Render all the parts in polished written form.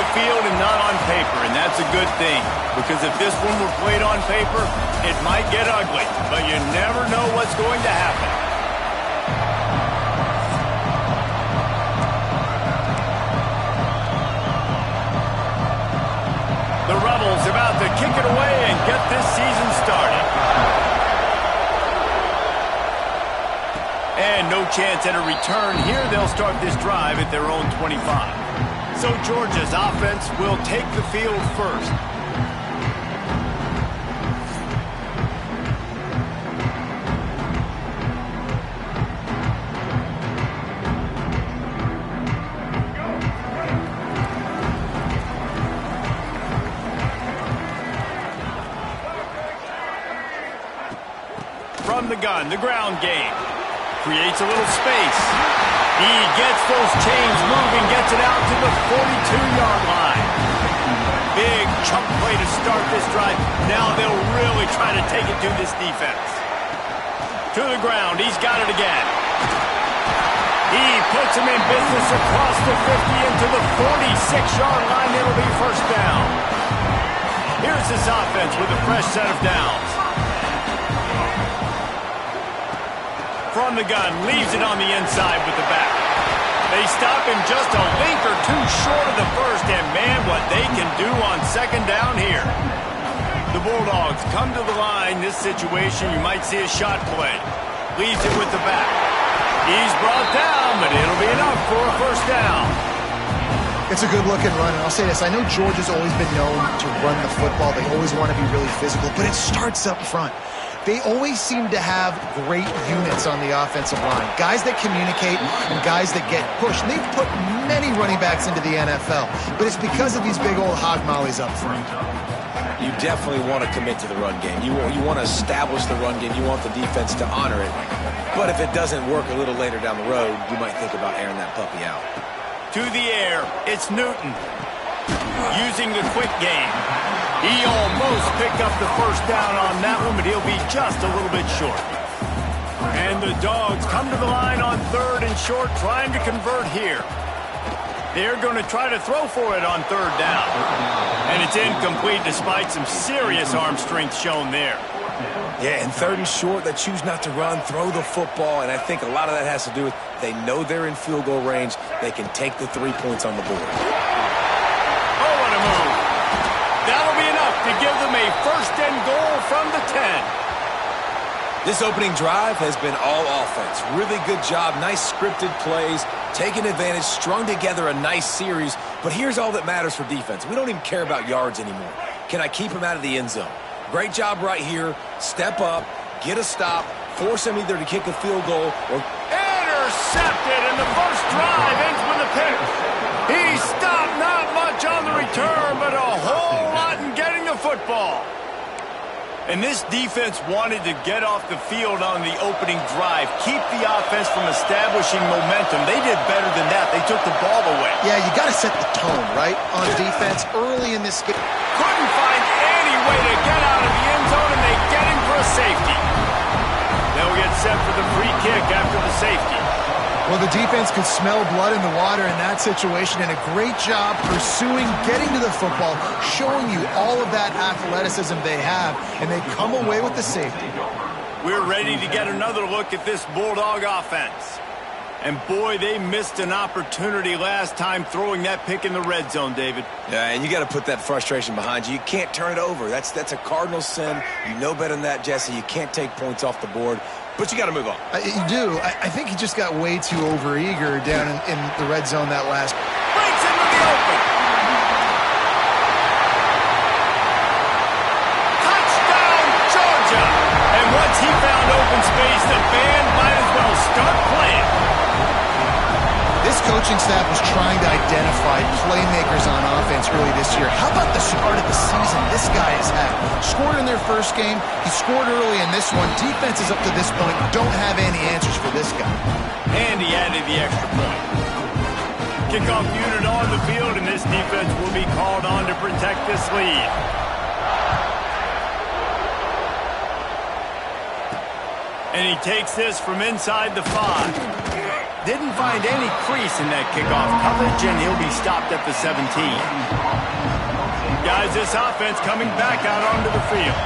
the field and not on paper, and that's a good thing. Because if this one were played on paper, it might get ugly. But you never know what's going to happen. The Rebels are about to kick it away and get this season started. And no chance at a return here. They'll start this drive at their own 25. So Georgia's offense will take the field first. From the gun, the ground game. Creates a little space. He gets those chains moving, gets it out to the 42-yard line. Big chunk play to start this drive. Now they'll really try to take it to this defense. To the ground, he's got it again. He puts him in business across the 50 into the 46-yard line. It'll be first down. Here's this offense with a fresh set of downs. From the gun, leaves it on the inside with the back. They stop him just a link or two short of the first, and man, what they can do on second down here. The Bulldogs come to the line. This situation, you might see a shot play. Leaves it with the back. He's brought down, but it'll be enough for a first down. It's a good-looking run, and I'll say this. I know Georgia's always been known to run the football. They always want to be really physical, but it starts up front. They always seem to have great units on the offensive line. Guys that communicate and guys that get pushed. And they've put many running backs into the NFL, but it's because of these big old hog mollies up front. You definitely want to commit to the run game. You want to establish the run game. You want the defense to honor it. But if it doesn't work a little later down the road, you might think about airing that puppy out. To the air, it's Newton. Using the quick game. He almost picked up the first down on that one, but he'll be just a little bit short. And the Dogs come to the line on third and short, trying to convert here. They're going to try to throw for it on third down. And it's incomplete despite some serious arm strength shown there. Yeah, and third and short, they choose not to run, throw the football, and I think a lot of that has to do with they know they're in field goal range. They can take the 3 points on the board. Oh, what a move. That'll be enough to give them a first and goal from the 10. This opening drive has been all offense. Really good job, nice scripted plays, taking advantage, strung together a nice series. But here's all that matters for defense. We don't even care about yards anymore. Can I keep him out of the end zone? Great job right here. Step up, get a stop, force him either to kick a field goal or... Intercepted, and the first drive ends with a pick. He stopped, not much on the return, but a whole lot in getting the football. And this defense wanted to get off the field on the opening drive, keep the offense from establishing momentum. They did better than that. They took the ball away. Yeah, you got to set the tone, right, on defense early in this game. Couldn't find any way to get out of the end zone, and they get him for a safety. They'll get set for the free kick after the safety. Well, the defense could smell blood in the water in that situation, and a great job pursuing, getting to the football, showing you all of that athleticism they have, and they come away with the safety. We're ready to get another look at this Bulldog offense. And boy, they missed an opportunity last time throwing that pick in the red zone, David. Yeah, and you got to put that frustration behind you. You can't turn it over. That's a cardinal sin. You know better than that, Jesse. You can't take points off the board. But you got to move on. You do. I think he just got way too overeager down in the red zone that last. Breaks into the open. Touchdown, Georgia. And once he found open space, the band might as well start playing. This coaching staff was trying to identify playmakers on offense early this year. How about the start of the season this guy has had? Scored in their first game. He scored early in this one. Defenses up to this point don't have any answers for this guy. And he added the extra point. Kickoff unit on the field, and this defense will be called on to protect this lead. And he takes this from inside the 5. Didn't find any crease in that kickoff coverage, and he'll be stopped at the 17. Guys, this offense coming back out onto the field.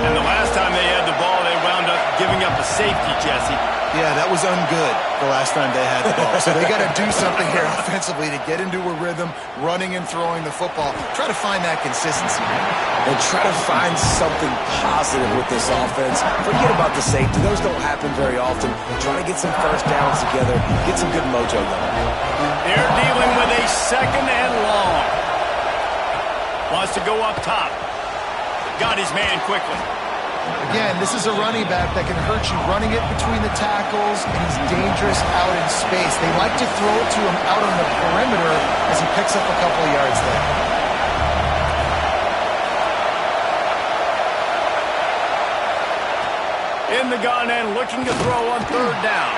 And the last time they had the ball, they wound up giving up a safety, Jesse. Yeah, that was ungood the last time they had the ball. So they got to do something here offensively to get into a rhythm, running and throwing the football. Try to find that consistency. And try to find something positive with this offense. Forget about the safety. Those don't happen very often. Try to get some first downs together. Get some good mojo going. They're dealing with a second and long. Wants to go up top. Got his man quickly. Again, this is a running back that can hurt you running it between the tackles, and he's dangerous out in space. They like to throw it to him out on the perimeter as he picks up a couple of yards there. In the gun and looking to throw on third down.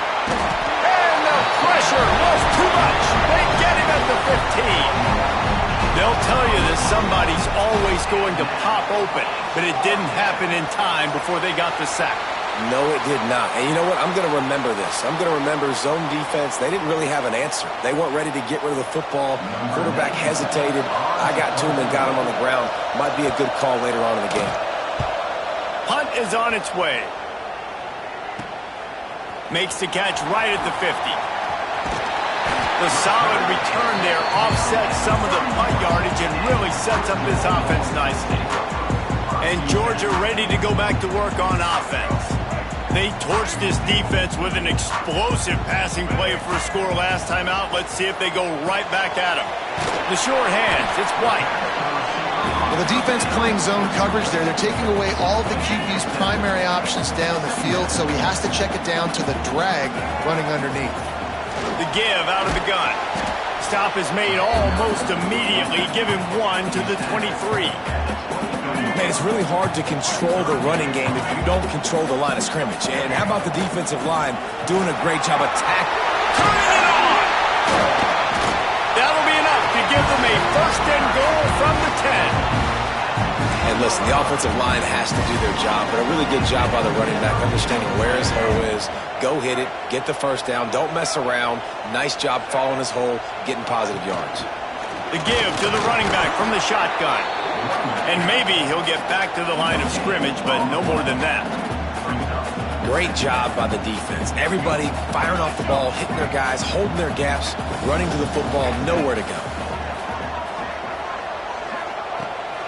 And the pressure was too much. They get him at the 15. They'll tell you that somebody's always going to pop open, but it didn't happen in time before they got the sack. No, it did not. And you know what? I'm going to remember this. I'm going to remember zone defense. They didn't really have an answer. They weren't ready to get rid of the football. Quarterback hesitated. I got to him and got him on the ground. Might be a good call later on in the game. Punt is on its way. Makes the catch right at the 50. The solid return there offsets some of the punt yardage and really sets up this offense nicely. And Georgia ready to go back to work on offense. They torched this defense with an explosive passing play for a score last time out. Let's see if they go right back at him. The short hands, it's White. Well, the defense playing zone coverage there. They're taking away all of the QB's primary options down the field, so he has to check it down to the drag running underneath. The give out of the gun. Stop is made almost immediately. Give him one to the 23. Man, it's really hard to control the running game if you don't control the line of scrimmage. And how about the defensive line doing a great job attacking? Turning it on! That'll be enough to give them a first and goal from the 10. And listen, the offensive line has to do their job, but a really good job by the running back, understanding where his hole is. Go hit it, get the first down, don't mess around. Nice job following his hole, getting positive yards. The give to the running back from the shotgun. And maybe he'll get back to the line of scrimmage, but no more than that. Great job by the defense. Everybody firing off the ball, hitting their guys, holding their gaps, running to the football, nowhere to go.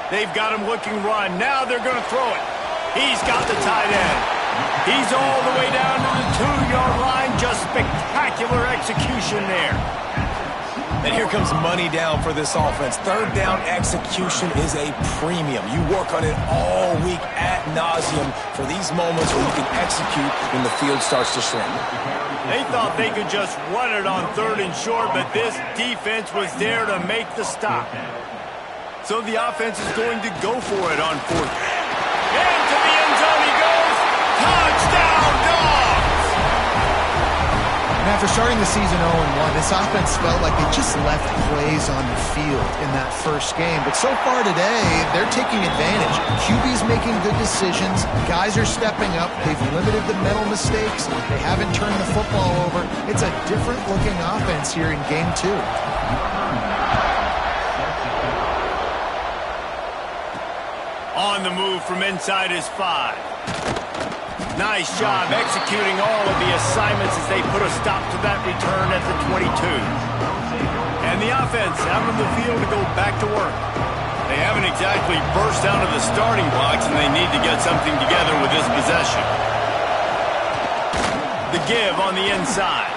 They've got him looking run. Now they're going to throw it. He's got the tight end. He's all the way down to the 2-yard line. Just spectacular execution there. And here comes money down for this offense. Third down execution is a premium. You work on it all week ad nauseum for these moments where you can execute when the field starts to shrink. They thought they could just run it on third and short, but this defense was there to make the stop. So the offense is going to go for it on fourth. Into the end zone he goes. Touchdown, Dogs! And after starting the season 0-1, this offense felt like they just left plays on the field in that first game. But so far today, they're taking advantage. QB's making good decisions. Guys are stepping up. They've limited the mental mistakes. They haven't turned the football over. It's a different-looking offense here in Game 2. On the move from inside his 5. Nice job executing all of the assignments as they put a stop to that return at the 22. And the offense out on the field to go back to work. They haven't exactly burst out of the starting blocks, and they need to get something together with this possession. The give on the inside.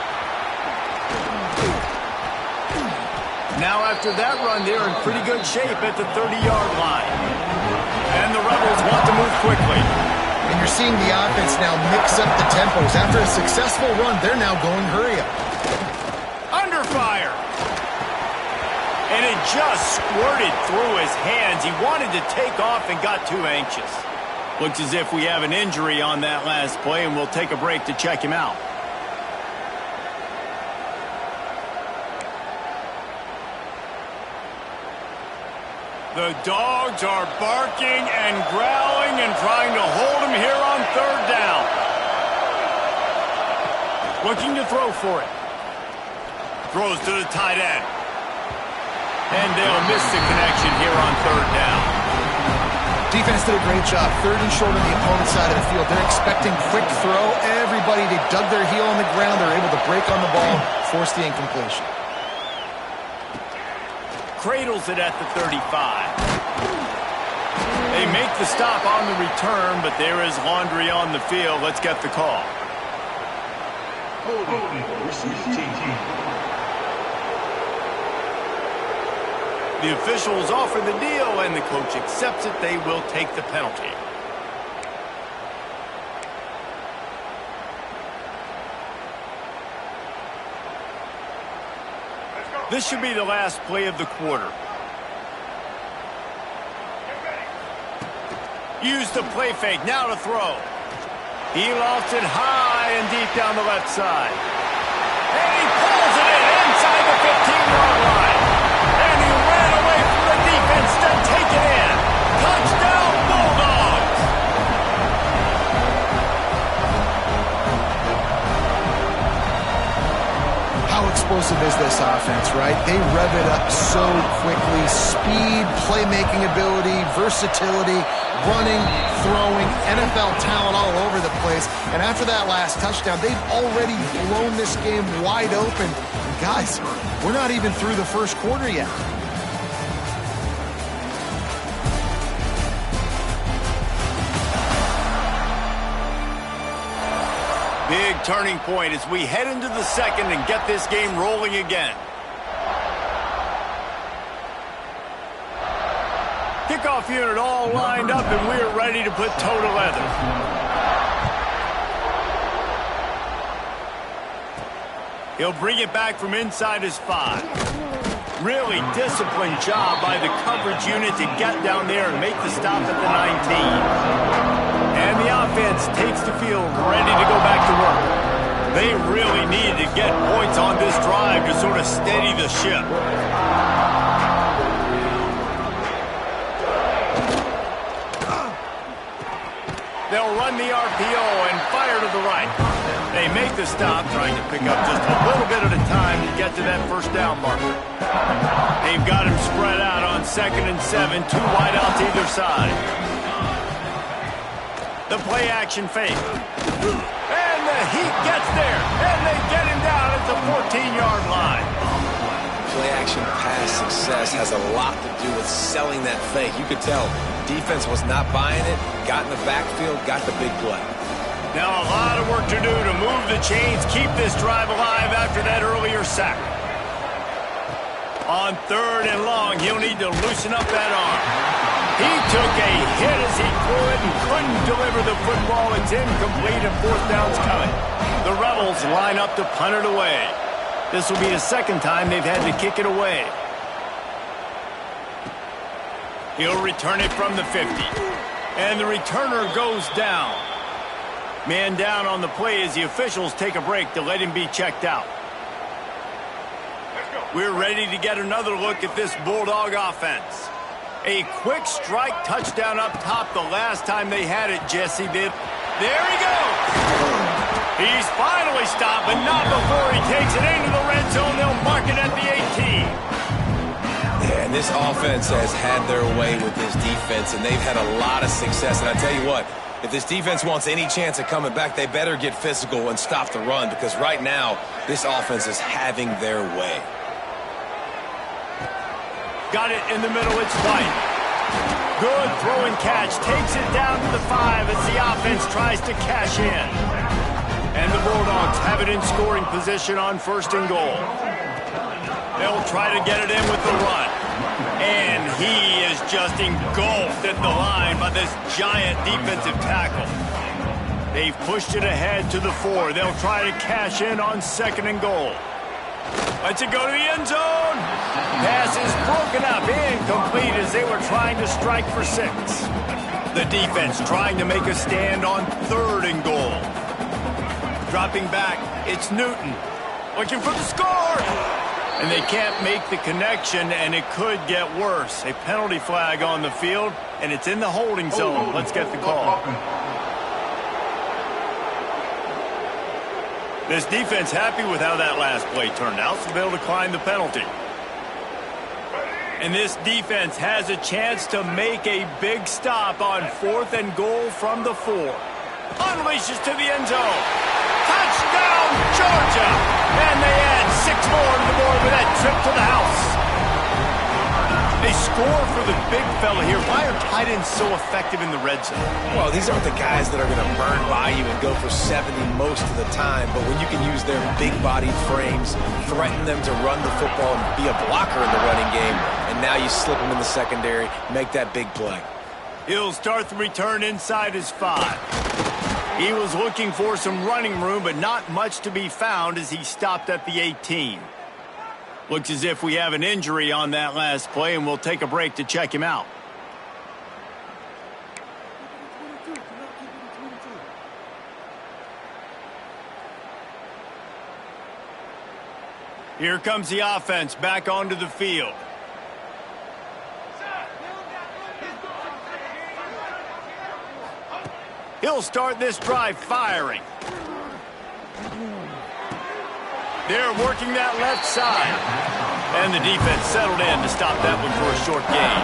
Now after that run, they're in pretty good shape at the 30-yard line. And the Rebels want to move quickly. And you're seeing the offense now mix up the tempos. After a successful run, they're now going hurry up. Under fire. And it just squirted through his hands. He wanted to take off and got too anxious. Looks as if we have an injury on that last play, and we'll take a break to check him out. The Dogs are barking and growling and trying to hold him here on third down. Looking to throw for it. Throws to the tight end. And they'll miss the connection here on third down. Defense did a great job. Third and short on the opponent's side of the field. They're expecting quick throw. Everybody, they dug their heel on the ground. They're able to break on the ball, force the incompletion. Cradles it at the 35. They make the stop on the return, but there is laundry on the field. Let's get the call. The officials offer the deal, and the coach accepts it. They will take the penalty. This should be the last play of the quarter. Use the play fake, now to throw. He lofts it high and deep down the left side. And he pulls it in inside the 15-yard line. And he ran away from the defense to take it in. Touchdown, Bulldogs! How explosive is this offense, right? They rev it up so quickly. Speed, playmaking ability, versatility, running, throwing, NFL talent all over the place. And after that last touchdown, they've already blown this game wide open. And guys, we're not even through the first quarter yet. Big turning point as we head into the second and get this game rolling again. Kickoff unit all lined up, and we're ready to put toe to leather. He'll bring it back from inside his 5. Really disciplined job by the coverage unit to get down there and make the stop at the 19. And the offense takes the field, ready to go back to work. They really needed to get points on this drive to sort of steady the ship. They'll run the RPO and fire to the right. They make the stop, trying to pick up just a little bit at a time to get to that first down marker. They've got him spread out on 2nd and 7, 2 wideouts either side. The play action fake. And the Heat gets there, and they get him down at the 14-yard line. Play action pass success has a lot to do with selling that fake. You could tell defense was not buying it, got in the backfield, got the big play. Now a lot of work to do to move the chains, keep this drive alive after that earlier sack. On 3rd and long, he'll need to loosen up that arm. He took a hit as he threw it and couldn't deliver the football. It's incomplete and 4th down's coming. The Rebels line up to punt it away. This will be the second time they've had to kick it away. He'll return it from the 50. And the returner goes down. Man down on the play as the officials take a break to let him be checked out. We're ready to get another look at this Bulldog offense. A quick strike touchdown up top the last time they had it, Jesse did. There he goes. He's finally stopped, but not before he takes it into the red zone. They'll mark it at the 18. Yeah, and this offense has had their way with this defense, and they've had a lot of success. And I tell you what, if this defense wants any chance of coming back, they better get physical and stop the run, because right now, this offense is having their way. Got it in the middle, it's White. Good throw and catch, takes it down to the 5 as the offense tries to cash in. And the Bulldogs have it in scoring position on 1st and goal. They'll try to get it in with the run. And he is just engulfed at the line by this giant defensive tackle. They've pushed it ahead to the 4. They'll try to cash in on 2nd and goal. Lets it go to the end zone. Pass is broken up, incomplete as they were trying to strike for 6. The defense trying to make a stand on 3rd and goal. Dropping back, it's Newton. Looking for the score. And they can't make the connection, and it could get worse. A penalty flag on the field, and it's in the holding zone. Let's get the call. This defense happy with how that last play turned out, so they'll decline the penalty. And this defense has a chance to make a big stop on 4th and goal from the 4. Unleashes to the end zone. Touchdown, Georgia! And they add 6 more to the board with that trip to the house. They score for the big fella here. Why are tight ends so effective in the red zone? Well, these aren't the guys that are going to burn by you and go for 70 most of the time, but when you can use their big-bodied frames, threaten them to run the football and be a blocker in the running game, and now you slip them in the secondary, make that big play. He'll start the return inside his 5. He was looking for some running room, but not much to be found as he stopped at the 18. Looks as if we have an injury on that last play, and we'll take a break to check him out. Here comes the offense back onto the field. He'll start this drive firing. They're working that left side. And the defense settled in to stop that one for a short gain.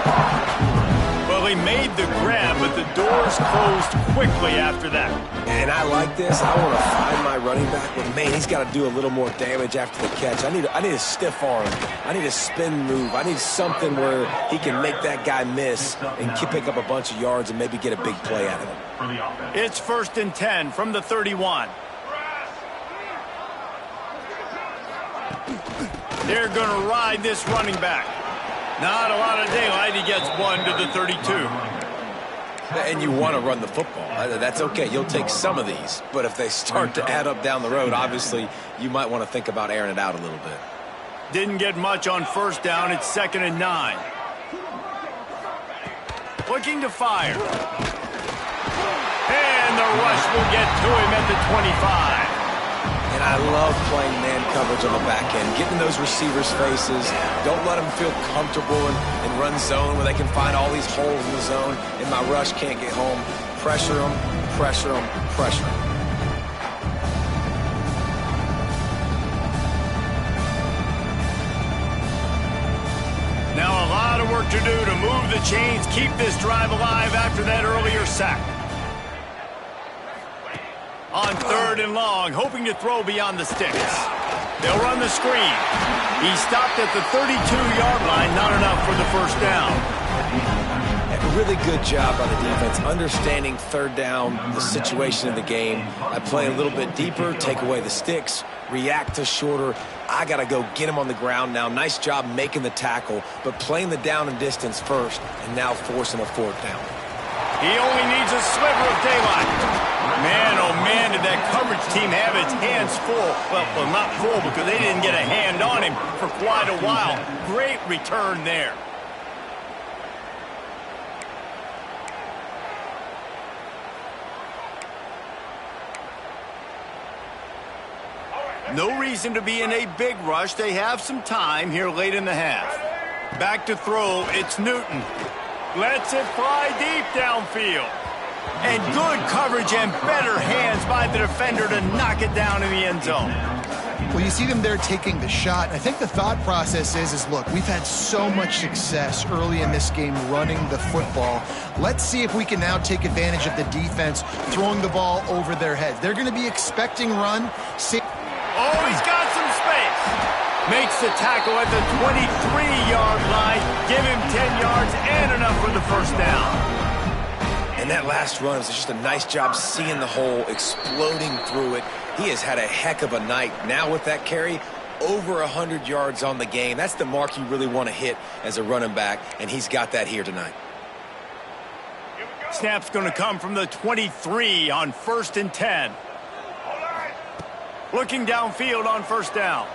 Well, he made the grab, but the doors closed quickly after that. And I like this. I want to find my running back, but man, he's got to do a little more damage after the catch. I need a stiff arm. I need a spin move. I need something where he can make that guy miss and pick up a bunch of yards and maybe get a big play out of him. It's 1st and 10 from the 31. They're going to ride this running back. Not a lot of daylight. He gets 1 to the 32. And you want to run the football. That's okay. You'll take some of these. But if they start to add up down the road, obviously, you might want to think about airing it out a little bit. Didn't get much on 1st down. It's 2nd and 9. Looking to fire. And the rush will get to him at the 25. And I love playing man coverage on the back end, getting those receivers' faces. Don't let them feel comfortable and run zone where they can find all these holes in the zone and my rush can't get home. Pressure them, pressure them, pressure them. Now a lot of work to do to move the chains, keep this drive alive after that earlier sack. On 3rd and long, hoping to throw beyond the sticks. They'll run the screen. He stopped at the 32-yard line, not enough for the 1st down. A really good job by the defense, understanding 3rd down, the situation in the game. I play a little bit deeper, take away the sticks, react to shorter. I got to go get him on the ground now. Nice job making the tackle, but playing the down and distance first, and now forcing a 4th down. He only needs a sliver of daylight. Man, oh man, did that coverage team have its hands full. Well, not full because they didn't get a hand on him for quite a while. Great return there. No reason to be in a big rush. They have some time here late in the half. Back to throw, it's Newton. Lets it fly deep downfield. And good coverage and better hands by the defender to knock it down in the end zone. Well, you see them there taking the shot. I think the thought process is look, we've had so much success early in this game running the football. Let's see if we can now take advantage of the defense throwing the ball over their heads. They're going to be expecting run. Oh, he's got some space. Makes the tackle at the 23-yard line. Give him 10 yards and enough for the 1st down. And that last run was just a nice job seeing the hole, exploding through it. He has had a heck of a night. Now with that carry, over 100 yards on the game. That's the mark you really want to hit as a running back, and he's got that here tonight. Snap's going to come from the 23 on 1st and 10. Looking downfield on 1st down.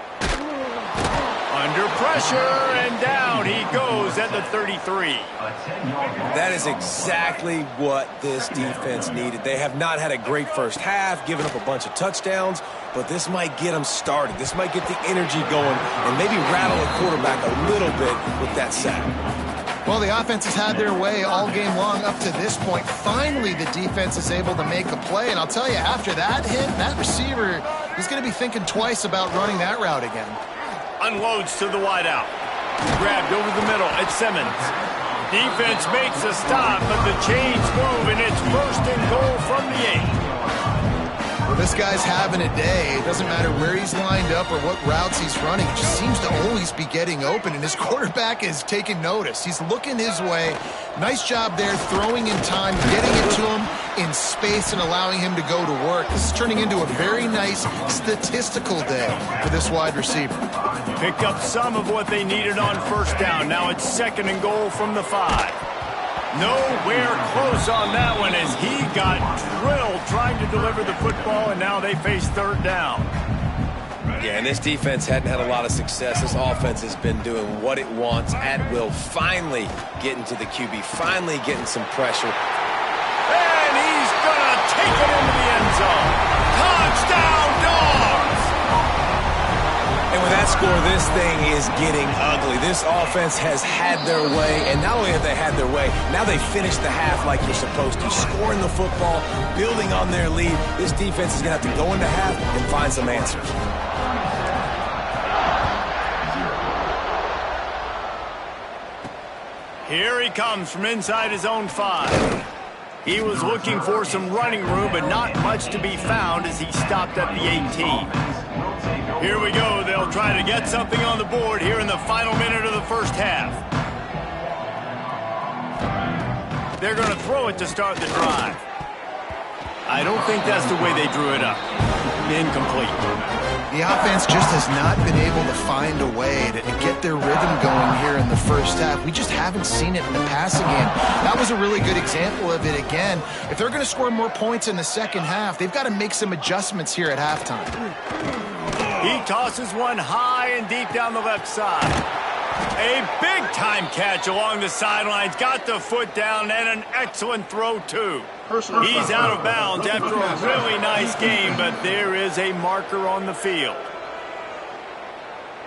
Under pressure, and down he goes at the 33. That is exactly what this defense needed. They have not had a great first half, given up a bunch of touchdowns, but this might get them started. This might get the energy going and maybe rattle the quarterback a little bit with that sack. Well, the offense has had their way all game long up to this point. Finally, the defense is able to make a play, and I'll tell you, after that hit, that receiver, He's going to be thinking twice about running that route again. Unloads to the wideout. Grabbed over the middle at Simmons. Defense makes a stop, but the chains move, and it's first and goal from the 8. Well, this guy's having a day. It doesn't matter where he's lined up or what routes he's running. He just seems to always be getting open, and his quarterback is taking notice. He's looking his way. Nice job there, throwing in time, getting it to him in space and allowing him to go to work. This is turning into a very nice statistical day for this wide receiver. Picked up some of what they needed on first down. Now it's second and goal from the 5. Nowhere close on that one as he got drilled trying to deliver the football, and now they face third down. Yeah, and this defense hadn't had a lot of success. This offense has been doing what it wants at will. Finally getting to the QB, finally getting some pressure. And he's going to take it into the end zone. Touchdown, Dogs! And with that score, this thing is getting ugly. This offense has had their way, and not only have they had their way, now they finished the half like you're supposed to, scoring the football, building on their lead. This defense is going to have to go into half and find some answers. Here he comes from inside his own 5. He was looking for some running room, but not much to be found as he stopped at the 18. Here we go. They'll try to get something on the board here in the final minute of the first half. They're going to throw it to start the drive. I don't think that's the way they drew it up. Incomplete. The offense just has not been able to find a way to get their rhythm going here in the first half. We just haven't seen it in the passing game. That was a really good example of it again. If they're going to score more points in the second half, they've got to make some adjustments here at halftime. He tosses one high and deep down the left side. A big-time catch along the sidelines. Got the foot down and an excellent throw, too. He's out of bounds after a really nice game, but there is a marker on the field.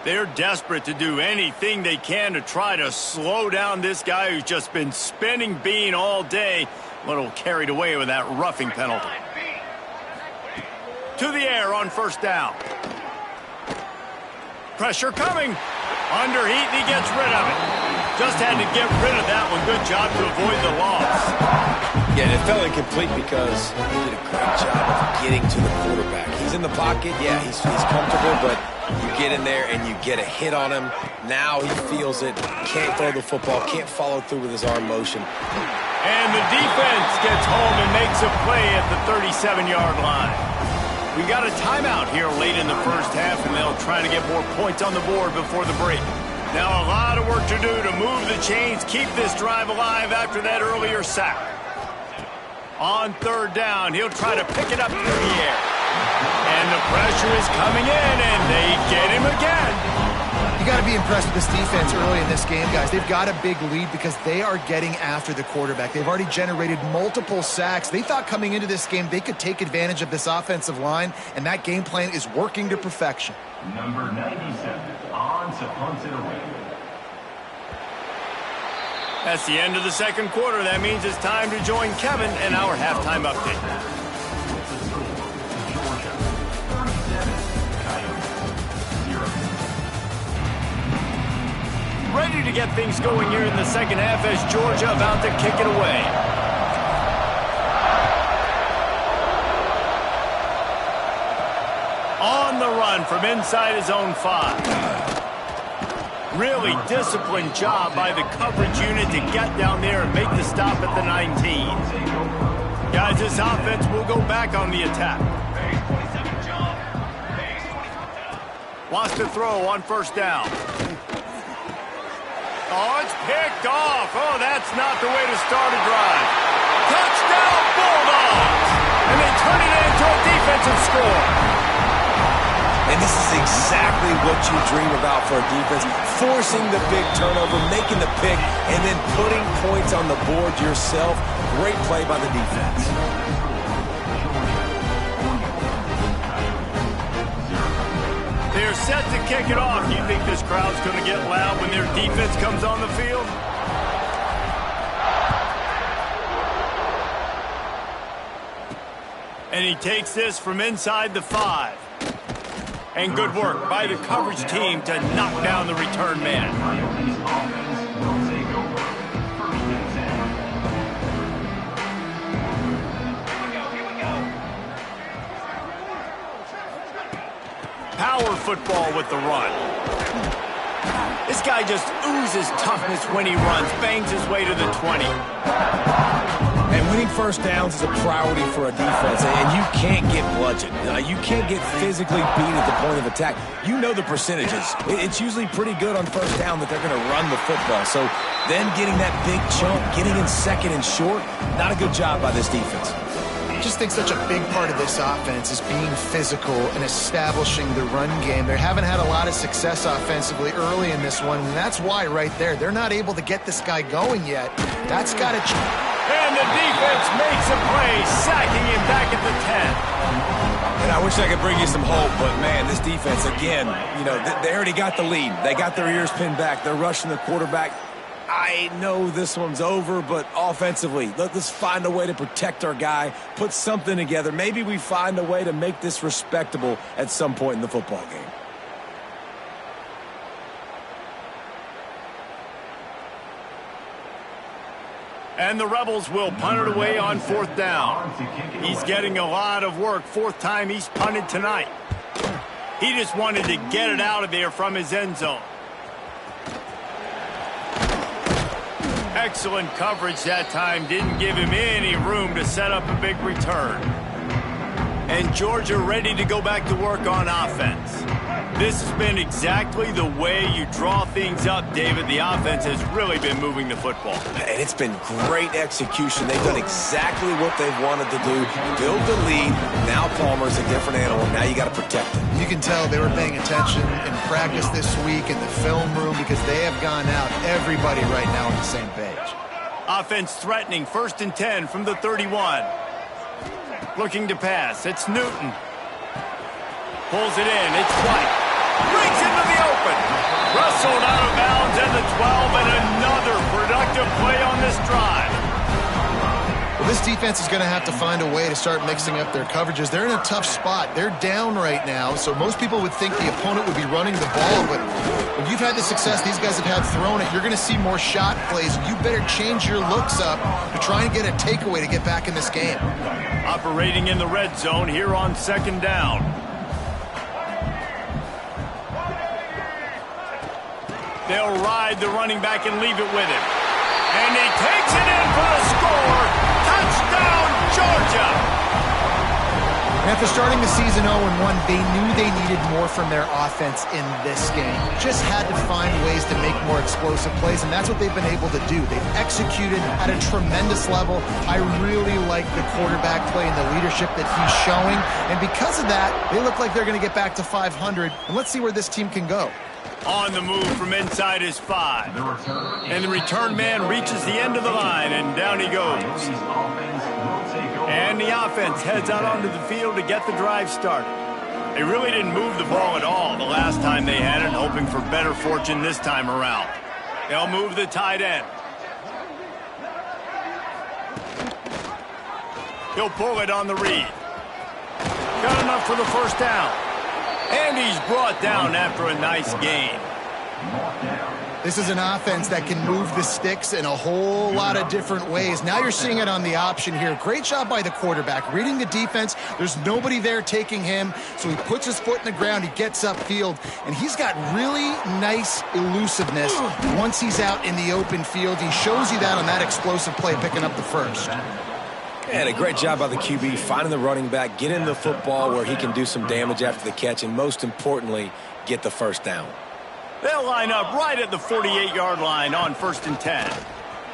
They're desperate to do anything they can to try to slow down this guy who's just been spinning bean all day. A little carried away with that roughing penalty. To the air on first down. Pressure coming. Underheat, and he gets rid of it. Just had to get rid of that one. Good job to avoid the loss. Yeah, and it fell incomplete because he did a great job of getting to the quarterback. He's in the pocket. Yeah, he's comfortable, but you get in there and you get a hit on him. Now he feels it. Can't throw the football. Can't follow through with his arm motion. And the defense gets home and makes a play at the 37-yard line. We got a timeout here late in the first half, and they'll try to get more points on the board before the break. Now a lot of work to do to move the chains, keep this drive alive after that earlier sack. On third down, he'll try to pick it up through the air. And the pressure is coming in, and they get him again. You got to be impressed with this defense early in this game, guys. They've got a big lead because they are getting after the quarterback. They've already generated multiple sacks. They thought coming into this game they could take advantage of this offensive line, and that game plan is working to perfection. Number 97 on to punt it away. That's the end of the second quarter. That means it's time to join Kevin in our halftime update. Ready to get things going here in the second half as Georgia about to kick it away. On the run from inside his own 5. Really disciplined job by the coverage unit to get down there and make the stop at the 19. Guys, this offense will go back on the attack. Wants to throw on first down. Oh, it's picked off. Oh, that's not the way to start a drive. Touchdown, Bulldogs! And they turn it into a defensive score. And this is exactly what you dream about for a defense. Forcing the big turnover, making the pick, and then putting points on the board yourself. Great play by the defense. They're set to kick it off. You think this crowd's going to get loud when their defense comes on the field? And he takes this from inside the 5. And good work by the coverage team to knock down the return man. Coyotes offense will take over. First and 10. Power football with the run. This guy just oozes toughness when he runs, bangs his way to the 20. And winning first downs is a priority for a defense, and you can't get bludgeoned. You can't get physically beat at the point of attack. You know the percentages. It's usually pretty good on first down that they're going to run the football. So then getting that big chunk, getting in second and short, not a good job by this defense. I just think such a big part of this offense is being physical and establishing the run game. They haven't had a lot of success offensively early in this one, and that's why right there, they're not able to get this guy going yet. That's got to change. And the defense makes a play, sacking him back at the 10. And I wish I could bring you some hope, but, man, this defense, again, you know, they already got the lead. They got their ears pinned back. They're rushing the quarterback. I know this one's over, but offensively, let's find a way to protect our guy, put something together. Maybe we find a way to make this respectable at some point in the football game. And the Rebels will punt it away on fourth down. He's getting a lot of work. Fourth time he's punted tonight. He just wanted to get it out of there from his end zone. Excellent coverage that time. Didn't give him any room to set up a big return. And Georgia ready to go back to work on offense. This has been exactly the way you draw things up, David. The offense has really been moving the football. And it's been great execution. They've done exactly what they've wanted to do. Build the lead. Now Palmer's a different animal. Now you got to protect him. You can tell they were paying attention in practice this week in the film room because they have gone out, everybody right now on the same page. Offense threatening, first and 10 from the 31. Looking to pass. It's Newton. Pulls it in. It's White. Brings into the open. Wrestled out of bounds at the 12, and another productive play on this drive. Well, this defense is going to have to find a way to start mixing up their coverages. They're in a tough spot. They're down right now, so most people would think the opponent would be running the ball, but when you've had the success these guys have had throwing it, you're going to see more shot plays. You better change your looks up to try and get a takeaway to get back in this game. Operating in the red zone here on second down. They'll ride the running back and leave it with him. And he takes it in for the score. Touchdown, Georgia! After starting the season 0-1, they knew they needed more from their offense in this game. Just had to find ways to make more explosive plays, and that's what they've been able to do. They've executed at a tremendous level. I really like the quarterback play and the leadership that he's showing, and because of that, they look like they're going to get back to 500, and let's see where this team can go. On the move from inside his 5. And the return man reaches the end of the line, and down he goes. And the offense heads out onto the field to get the drive started. They really didn't move the ball at all the last time they had it, hoping for better fortune this time around. They'll move the tight end. He'll pull it on the read. Got enough for the first down. And he's brought down after a nice gain. This is an offense that can move the sticks in a whole lot of different ways. Now you're seeing it on the option here. Great job by the quarterback. Reading the defense, there's nobody there taking him, so he puts his foot in the ground, he gets upfield, and he's got really nice elusiveness once he's out in the open field. He shows you that on that explosive play, picking up the first. And a great job by the QB, finding the running back, getting the football where he can do some damage after the catch, and most importantly, get the first down. They'll line up right at the 48-yard line on first and 10.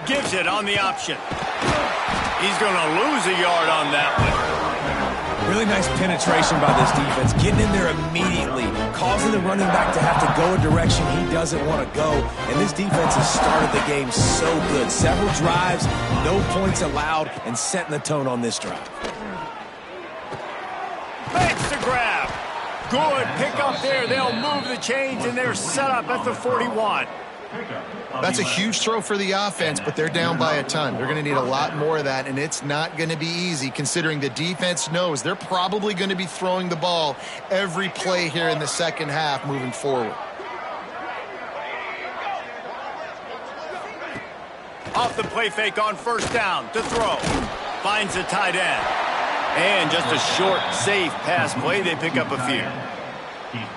Gives it on the option. He's going to lose a yard on that one. Really nice penetration by this defense, getting in there immediately, causing the running back to have to go a direction he doesn't want to go. And this defense has started the game so good. Several drives, no points allowed, and setting the tone on this drive. Makes the grab. Good pick up there. They'll move the chains, and they're set up at the 41. That's a huge throw for the offense, but they're down by a ton. They're going to need a lot more of that, and it's not going to be easy considering the defense knows they're probably going to be throwing the ball every play here in the second half moving forward. Off the play fake on first down to throw. Finds the tight end. And just a short, safe pass play. They pick up a few.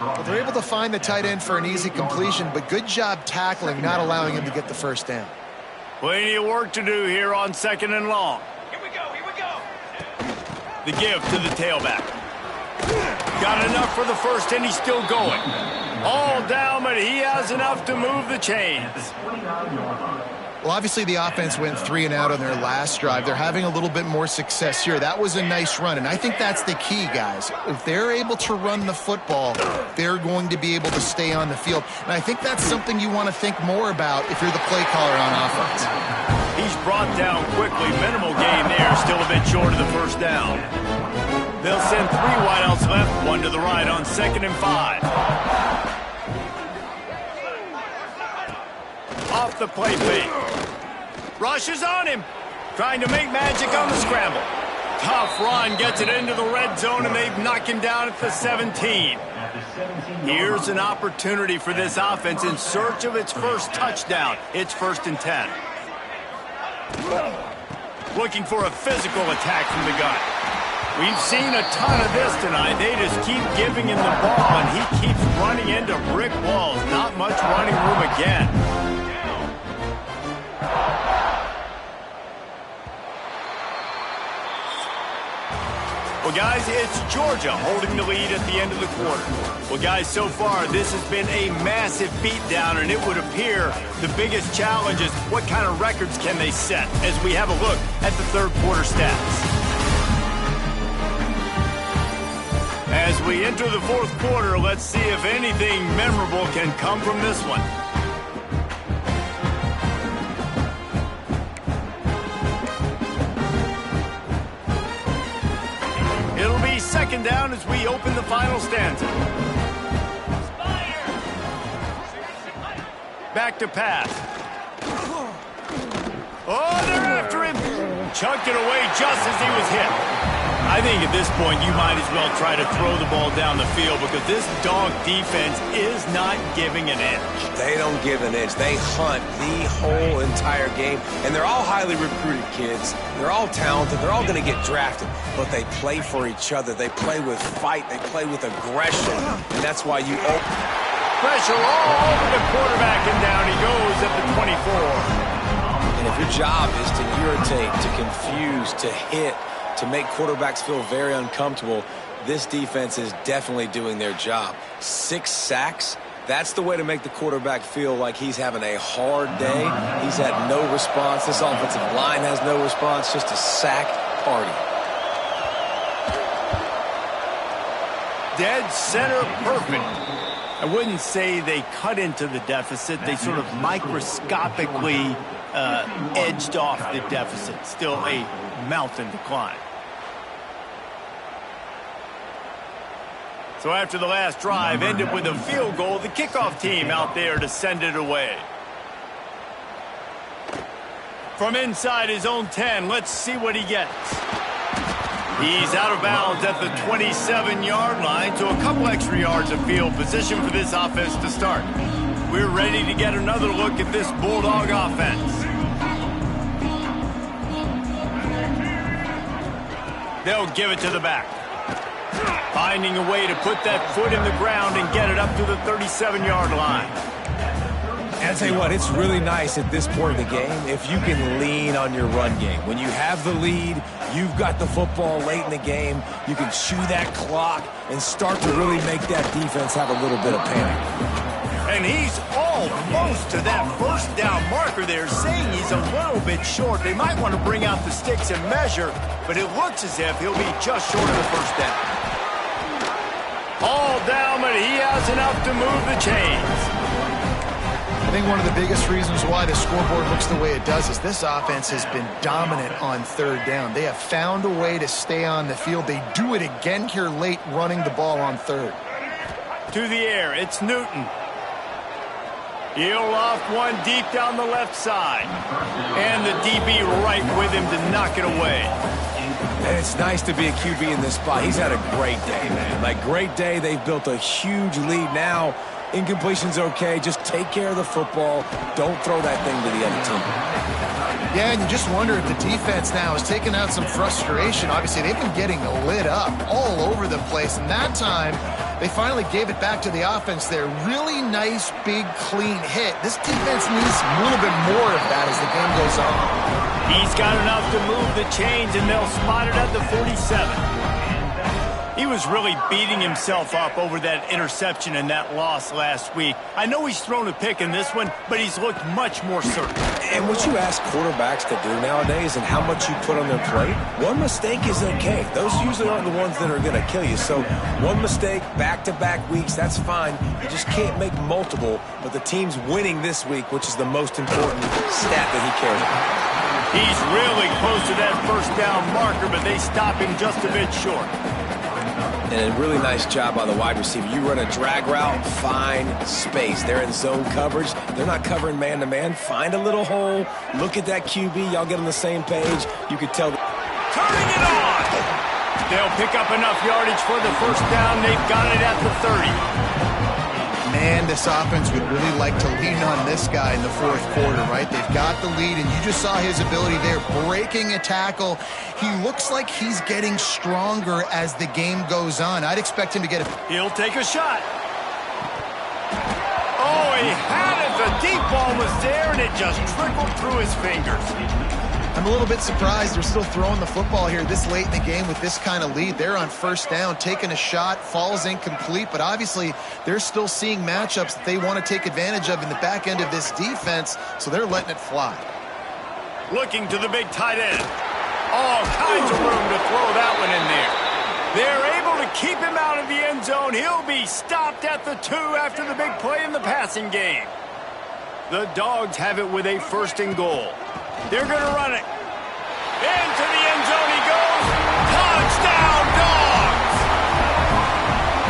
Well, they're able to find the tight end for an easy completion, but good job tackling, not allowing him to get the first down. Plenty of work to do here on 2nd and long. Here we go. The give to the tailback. Got enough for the first, and he's still going. All down, but he has enough to move the chains. Well, obviously the offense went 3 and out on their last drive. They're having a little bit more success here. That was a nice run, and I think that's the key, guys. If they're able to run the football, they're going to be able to stay on the field. And I think that's something you want to think more about if you're the play caller on offense. He's brought down quickly. Minimal gain there, still a bit short of the first down. They'll send 3 wideouts left, 1 to the right on 2nd and 5. Off the play fake. Rushes on him. Trying to make magic on the scramble. Tough run, gets it into the red zone, and they've knocked him down at the 17. Here's an opportunity for this offense in search of its first touchdown. It's 1st and 10. Looking for a physical attack from the gun. We've seen a ton of this tonight. They just keep giving him the ball, and he keeps running into brick walls. Not much running room again. Well, guys, it's Georgia holding the lead at the end of the quarter. Well, guys, so far, this has been a massive beatdown, and it would appear the biggest challenge is what kind of records can they set as we have a look at the third quarter stats. As we enter the fourth quarter, let's see if anything memorable can come from this one. It'll be 2nd down as we open the final stanza. Back to pass. Oh, they're after him. Chunked it away just as he was hit. I think at this point you might as well try to throw the ball down the field because this dog defense is not giving an inch. They don't give an inch. They hunt the whole entire game. And they're all highly recruited kids. They're all talented. They're all going to get drafted. But they play for each other. They play with fight. They play with aggression. And that's why you open. Pressure all over the quarterback, and down he goes at the 24. And if your job is to irritate, to confuse, to hit, to make quarterbacks feel very uncomfortable, this defense is definitely doing their job. 6 sacks, that's the way to make the quarterback feel like he's having a hard day. He's had no response. This offensive line has no response, just a sack party. Dead center perfect. I wouldn't say they cut into the deficit. They sort of microscopically edged off the deficit. Still a mountain to climb. So after the last drive ended with a field goal, the kickoff team out there to send it away. From inside his own 10, let's see what he gets. He's out of bounds at the 27-yard line, so a couple extra yards of field position for this offense to start. We're ready to get another look at this Bulldog offense. They'll give it to the back. Finding a way to put that foot in the ground and get it up to the 37-yard line. And I'll tell you what, it's really nice at this point in the game if you can lean on your run game. When you have the lead, you've got the football late in the game, you can chew that clock and start to really make that defense have a little bit of panic. And he's almost to that first down marker there, saying he's a little bit short. They might want to bring out the sticks and measure, but it looks as if he'll be just short of the first down. All down, but he has enough to move the chains. I think one of the biggest reasons why the scoreboard looks the way it does is this offense has been dominant on third down. They have found a way to stay on the field. They do it again here late, running the ball on third. To the air, it's Newton. He'll loft one deep down the left side. And the DB right with him to knock it away. And it's nice to be a QB in this spot. He's had a great day, man. Like, great day. They've built a huge lead now. Incompletion's okay. Just take care of the football. Don't throw that thing to the other team. Yeah, and you just wonder if the defense now has taken out some frustration. Obviously, they've been getting lit up all over the place. And that time, they finally gave it back to the offense there. Really nice, big, clean hit. This defense needs a little bit more of that as the game goes on. He's got enough to move the chains, and they'll spot it at the 47. He was really beating himself up over that interception and that loss last week. I know he's thrown a pick in this one, but he's looked much more certain. And what you ask quarterbacks to do nowadays and how much you put on their plate, one mistake is okay. Those usually aren't the ones that are going to kill you. So one mistake, back-to-back weeks, that's fine. You just can't make multiple, but the team's winning this week, which is the most important stat that he cares about. He's really close to that first down marker, but they stop him just a bit short. And a really nice job by the wide receiver. You run a drag route, find space. They're in zone coverage. They're not covering man-to-man. Find a little hole. Look at that QB. Y'all get on the same page. You could tell. Turning it on! They'll pick up enough yardage for the first down. They've got it at the 30. Man, this offense would really like to lean on this guy in the fourth quarter, right? They've got the lead, and you just saw his ability there, breaking a tackle. He looks like he's getting stronger as the game goes on. I'd expect him to get a... He'll take a shot. Oh, he had it. The deep ball was there, and it just trickled through his fingers. I'm a little bit surprised they're still throwing the football here this late in the game with this kind of lead. They're on first down, taking a shot, falls incomplete, but obviously they're still seeing matchups that they want to take advantage of in the back end of this defense, so they're letting it fly. Looking to the big tight end. All kinds of room to throw that one in there. They're able to keep him out of the end zone. He'll be stopped at the 2 after the big play in the passing game. The Dogs have it with a first and goal. They're going to run it. Into the end zone he goes. Touchdown, Dogs!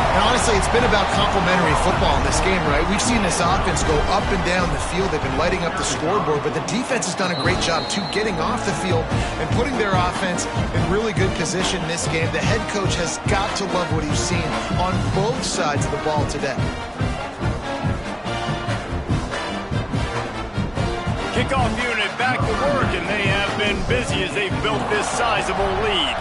And honestly, it's been about complementary football in this game, right? We've seen this offense go up and down the field. They've been lighting up the scoreboard, but the defense has done a great job, too, getting off the field and putting their offense in really good position in this game. The head coach has got to love what he's seen on both sides of the ball today. Kickoff unit back to work, and they have been busy as they've built this sizable lead.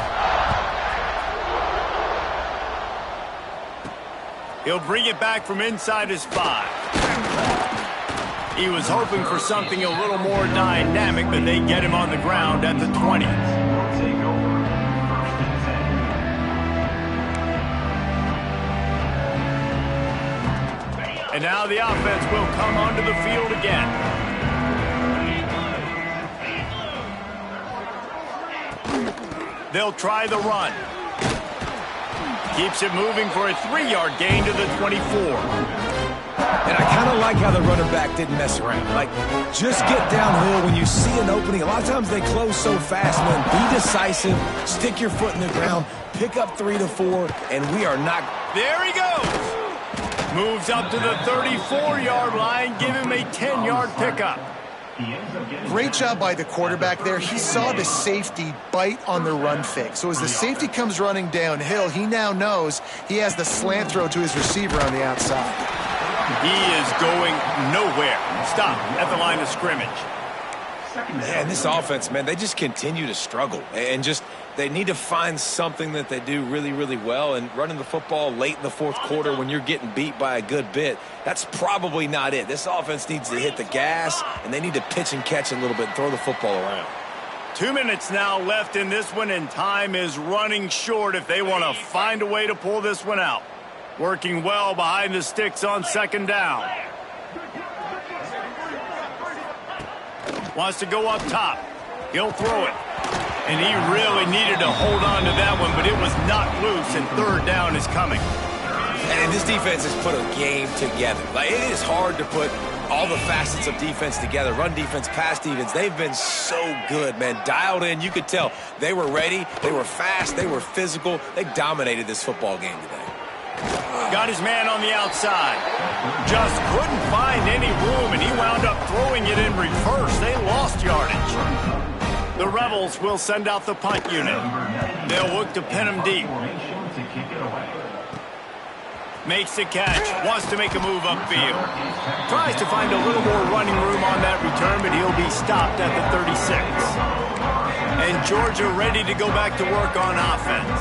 He'll bring it back from inside his 5. He was hoping for something a little more dynamic, but they get him on the ground at the 20. And now the offense will come onto the field again. They'll try the run. Keeps it moving for a 3-yard gain to the 24. And I kind of like how the running back didn't mess around. Like, just get downhill when you see an opening. A lot of times they close so fast, man. Be decisive. Stick your foot in the ground. Pick up 3 to 4, and we are not... There he goes. Moves up to the 34-yard line. Give him a 10-yard pickup. Great job by the quarterback there. He saw the safety bite on the run fake. So as the safety comes running downhill, he now knows he has the slant throw to his receiver on the outside. He is going nowhere. Stop at the line of scrimmage. Man, this offense, man, they just continue to struggle. And just, they need to find something that they do really, really well. And running the football late in the fourth quarter when you're getting beat by a good bit, that's probably not it. This offense needs to hit the gas, and they need to pitch and catch a little bit and throw the football around. 2 minutes now left in this one, and time is running short if they want to find a way to pull this one out. Working well behind the sticks on second down. Wants to go up top. He'll throw it. And he really needed to hold on to that one, but it was not loose, and third down is coming. And this defense has put a game together. Like, it is hard to put all the facets of defense together. Run defense, pass defense. They've been so good, man. Dialed in. You could tell they were ready. They were fast. They were physical. They dominated this football game today. Got his man on the outside. Just couldn't find any room, and he wound up throwing it in reverse. They lost yardage. The Rebels will send out the punt unit. They'll look to pin him deep. Makes the catch. Wants to make a move upfield. Tries to find a little more running room on that return, but he'll be stopped at the 36. And Georgia ready to go back to work on offense.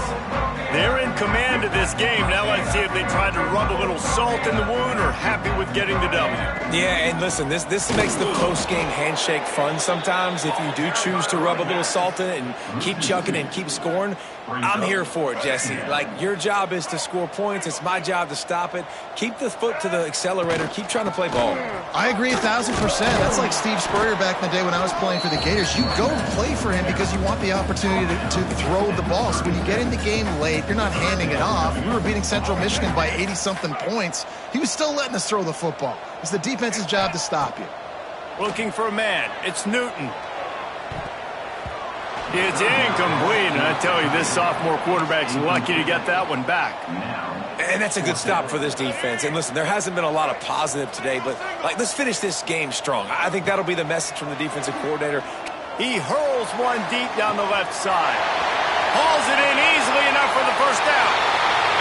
They're in command of this game. Now let's see if they try to rub a little salt in the wound or happy with getting the W. Yeah, and listen, this makes the post-game handshake fun sometimes. If you do choose to rub a little salt in it and keep chucking and keep scoring, I'm here for it, Jesse. Like, your job is to score points. It's my job to stop it. Keep the foot to the accelerator. Keep trying to play ball. I agree 1,000%. That's like Steve Spurrier back in the day when I was playing for the Gators. You go and play for him because you want the opportunity to throw the ball. So when you get in the game late, you're not handing it off. We were beating Central Michigan by 80-something points. He was still letting us throw the football. It's the defense's job to stop you. Looking for a man. It's Newton. It's incomplete, and I tell you, this sophomore quarterback's lucky to get that one back. And that's a good stop for this defense. And listen, there hasn't been a lot of positive today, but let's finish this game strong. I think that'll be the message from the defensive coordinator. He hurls one deep down the left side. Hauls it in easily enough for the first down.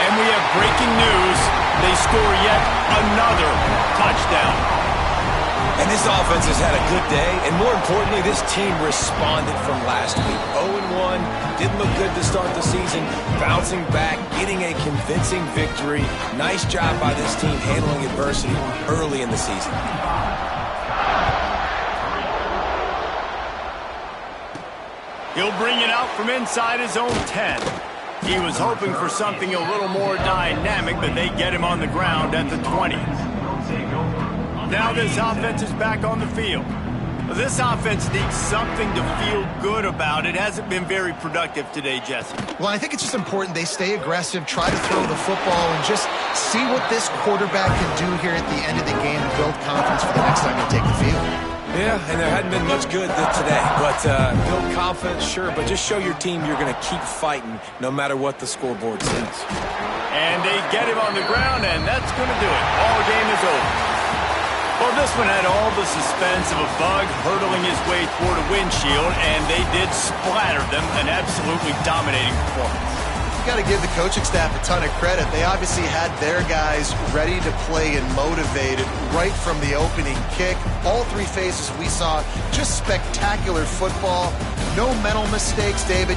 And we have breaking news. They score yet another touchdown. And this offense has had a good day, and more importantly, this team responded from last week. 0-1, didn't look good to start the season, bouncing back, getting a convincing victory. Nice job by this team handling adversity early in the season. He'll bring it out from inside his own 10. He was hoping for something a little more dynamic, but they get him on the ground at the 20. Now this offense is back on the field. This offense needs something to feel good about. It hasn't been very productive today, Jesse. Well, I think it's just important they stay aggressive, try to throw the football, and just see what this quarterback can do here at the end of the game and build confidence for the next time they take the field. Yeah, and there hadn't been much good today. But build confidence, sure, but just show your team you're going to keep fighting no matter what the scoreboard says. And they get him on the ground, and that's going to do it. All game is over. Well, this one had all the suspense of a bug hurtling his way toward a windshield, and they did splatter them, an absolutely dominating performance. You got to give the coaching staff a ton of credit. They obviously had their guys ready to play and motivated right from the opening kick. All three phases we saw just spectacular football. No mental mistakes, David.